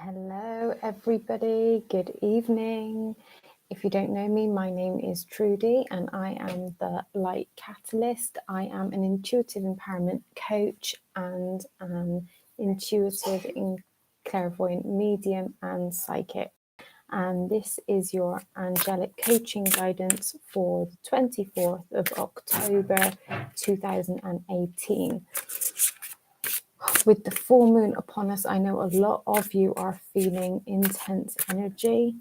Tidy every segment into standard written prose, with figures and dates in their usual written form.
Hello, everybody. Good evening. If you don't know me, my name is Trudy and I am the Light Catalyst. I am an intuitive empowerment coach and an intuitive clairvoyant medium and psychic. And this is your angelic coaching guidance for the 24th of October 2018. With the full moon upon us, I know a lot of you are feeling intense energy,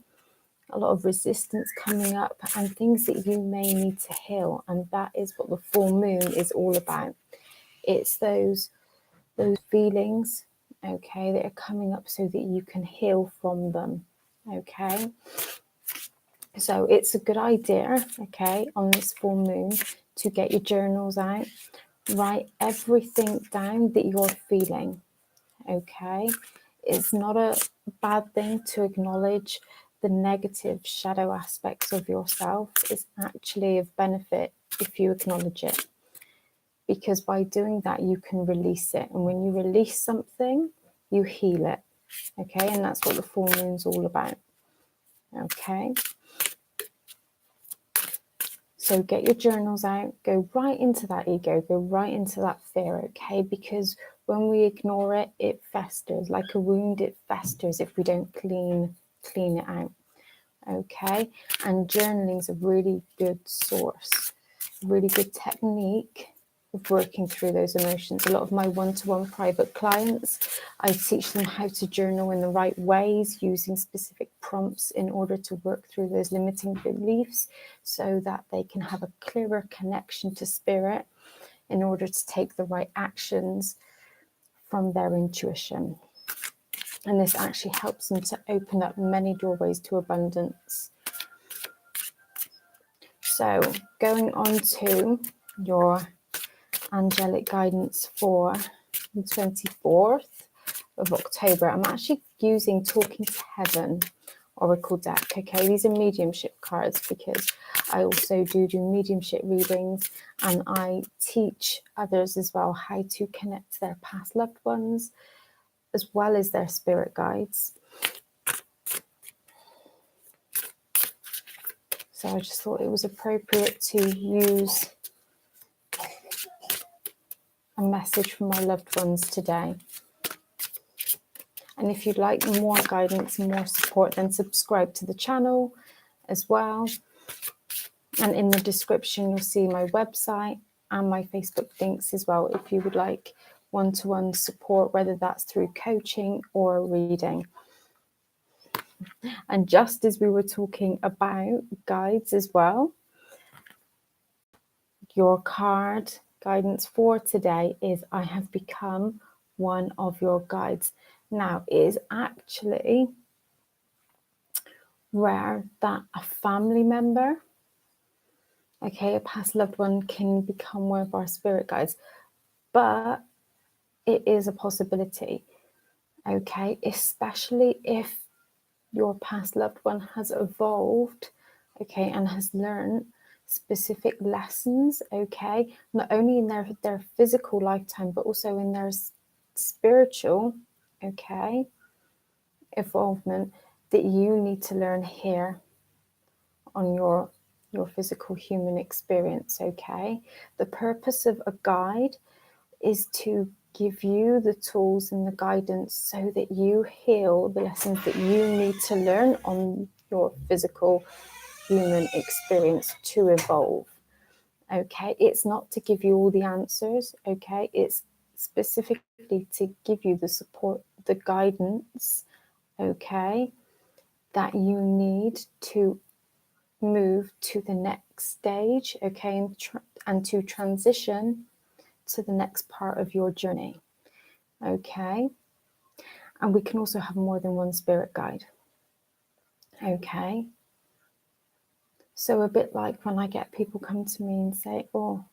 a lot of resistance coming up, and things that you may need to heal. And that is what the full moon is all about. It's those feelings, okay, that are coming up so that you can heal from them, okay? So it's a good idea, okay, on this full moon to get your journals out, write everything down that you're feeling. Okay, it's not a bad thing to acknowledge the negative shadow aspects of yourself. It's actually of benefit if you acknowledge it, because by doing that you can release it, and when you release something you heal it. Okay, and that's what the full moon's all about. Okay, so get your journals out, go right into that ego, go right into that fear. Okay, because when we ignore it, it festers like a wound. It festers if we don't clean it out. Okay, and journaling is a really good source, really good technique of working through those emotions. A lot of my one-to-one private clients, I teach them how to journal in the right ways, using specific prompts in order to work through those limiting beliefs so that they can have a clearer connection to spirit in order to take the right actions from their intuition. And this actually helps them to open up many doorways to abundance. So going on to your angelic guidance for the 24th of October, I'm actually using Talking to Heaven Oracle deck. Okay, these are mediumship cards because I also do mediumship readings, and I teach others as well how to connect to their past loved ones as well as their spirit guides. So I just thought it was appropriate to use a message from my loved ones today. And if you'd like more guidance and more support, then subscribe to the channel as well. And in the description, you'll see my website and my Facebook links as well if you would like one-to-one support, whether that's through coaching or reading. And just as we were talking about guides as well, your card guidance for today is I have become one of your guides. Now, it is actually rare that a family member, okay, a past loved one, can become one of our spirit guides, but it is a possibility, okay, especially if your past loved one has evolved, okay, and has learned specific lessons, okay, not only in their physical lifetime, but also in their spiritual, okay, involvement that you need to learn here on your physical human experience. Okay, the purpose of a guide is to give you the tools and the guidance so that you heal the lessons that you need to learn on your physical human experience to evolve. Okay, it's not to give you all the answers. Okay, it's specifically to give you the support, the guidance, okay, that you need to move to the next stage, okay, and to transition to the next part of your journey, okay. And we can also have more than one spirit guide, okay. So a bit like when I get people come to me and say, oh,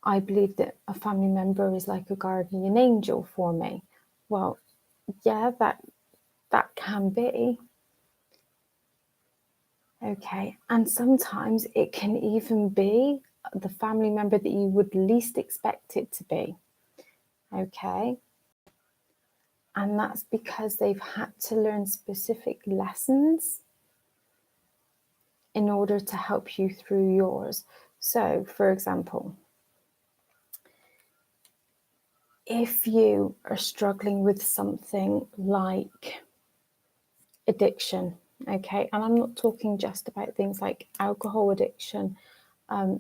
I believe that a family member is like a guardian angel for me. Well, yeah, that can be. Okay, and sometimes it can even be the family member that you would least expect it to be. Okay, And that's because they've had to learn specific lessons in order to help you through yours. So, for example, if you are struggling with something like addiction, okay, and I'm not talking just about things like alcohol addiction,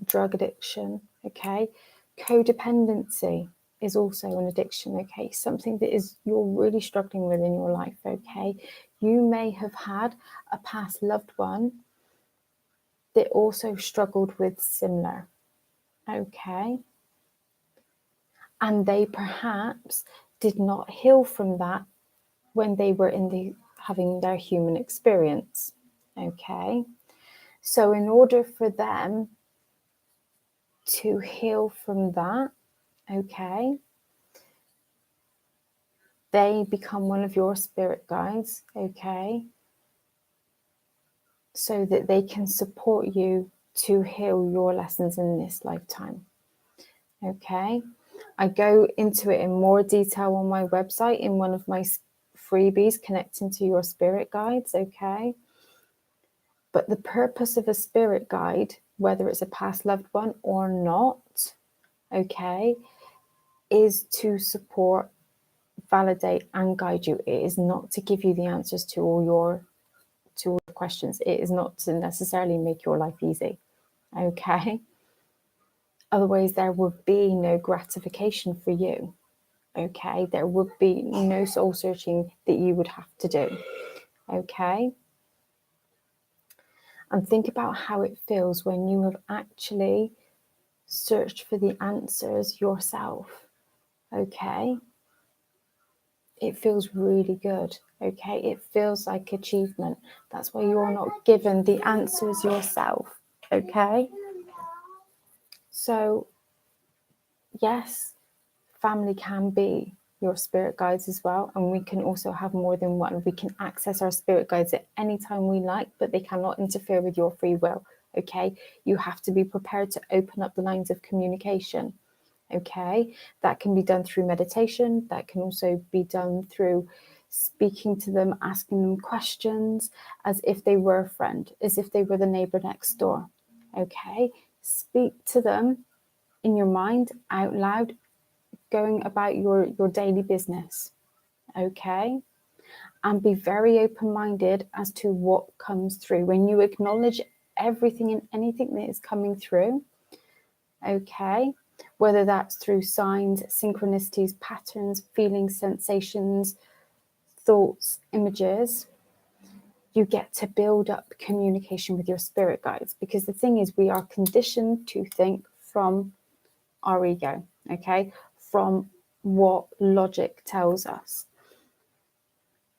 drug addiction, okay, codependency is also an addiction, okay, something that is you're really struggling with in your life, okay. You may have had a past loved one that also struggled with similar, okay, and they perhaps did not heal from that when they were in the having their human experience, okay. So in order for them to heal from that, okay, they become one of your spirit guides, okay, so that they can support you to heal your lessons in this lifetime, okay. I go into it in more detail on my website in one of my freebies connecting to your spirit guides, okay. But the purpose of a spirit guide, whether it's a past loved one or not, okay, is to support, validate, and guide you. It is not to give you the answers to all your questions. It is not to necessarily make your life easy, okay. Otherwise, there would be no gratification for you, okay. There would be no soul searching that you would have to do, okay. And think about how it feels when you have actually searched for the answers yourself, okay. It feels really good, okay. It feels like achievement. That's why you're not given the answers yourself, okay. So yes, family can be your spirit guides as well, and we can also have more than one. We can access our spirit guides at any time we like, but they cannot interfere with your free will, okay. You have to be prepared to open up the lines of communication, okay. That can be done through meditation. That can also be done through speaking to them, asking them questions as if they were a friend, as if they were the neighbor next door, okay. Speak to them in your mind out loud, going about your daily business, okay. And be very open-minded as to what comes through. When you acknowledge everything and anything that is coming through, okay, whether that's through signs, synchronicities, patterns, feelings, sensations, thoughts, images, you get to build up communication with your spirit guides. Because the thing is, we are conditioned to think from our ego, okay, from what logic tells us.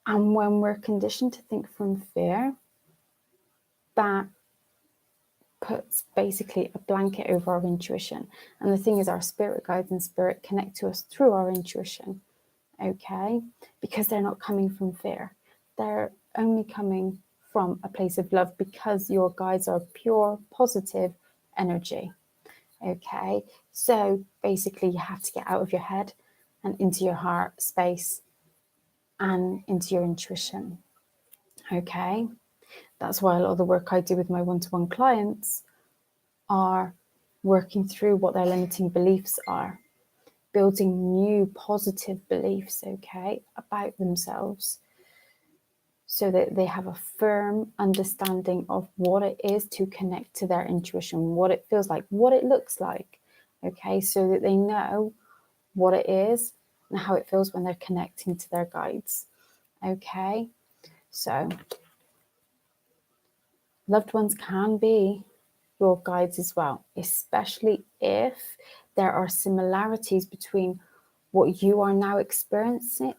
And when we're conditioned to think from fear, that puts basically a blanket over our intuition. And the thing is, our spirit guides and spirit connect to us through our intuition, okay, because they're not coming from fear. They're only coming from a place of love, because your guides are pure positive energy, okay. So basically, you have to get out of your head and into your heart space and into your intuition, okay. That's why a lot of the work I do with my one-to-one clients are working through what their limiting beliefs are, building new positive beliefs, okay, about themselves, so that they have a firm understanding of what it is to connect to their intuition, what it feels like, what it looks like, okay, so that they know what it is and how it feels when they're connecting to their guides, okay. So loved ones can be your guides as well, especially if there are similarities between what you are now experiencing,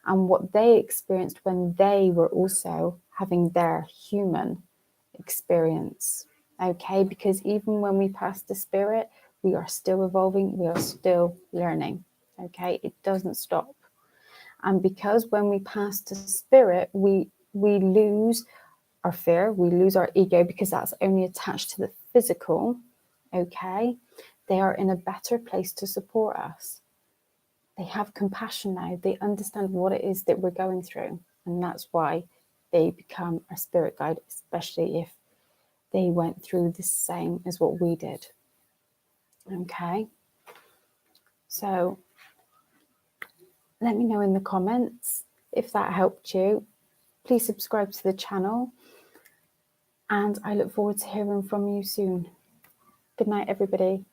and what they experienced when they were also having their human experience. Okay, because even when we pass the spirit, we are still evolving, we are still learning. Okay, it doesn't stop. And because when we pass to spirit, we lose our fear, we lose our ego, because that's only attached to the physical, okay, they are in a better place to support us. they have compassion now. They understand what it is that we're going through. And that's why they become our spirit guide, especially if they went through the same as what we did. Okay. So let me know in the comments if that helped you. Please subscribe to the channel. And I look forward to hearing from you soon. Good night, everybody.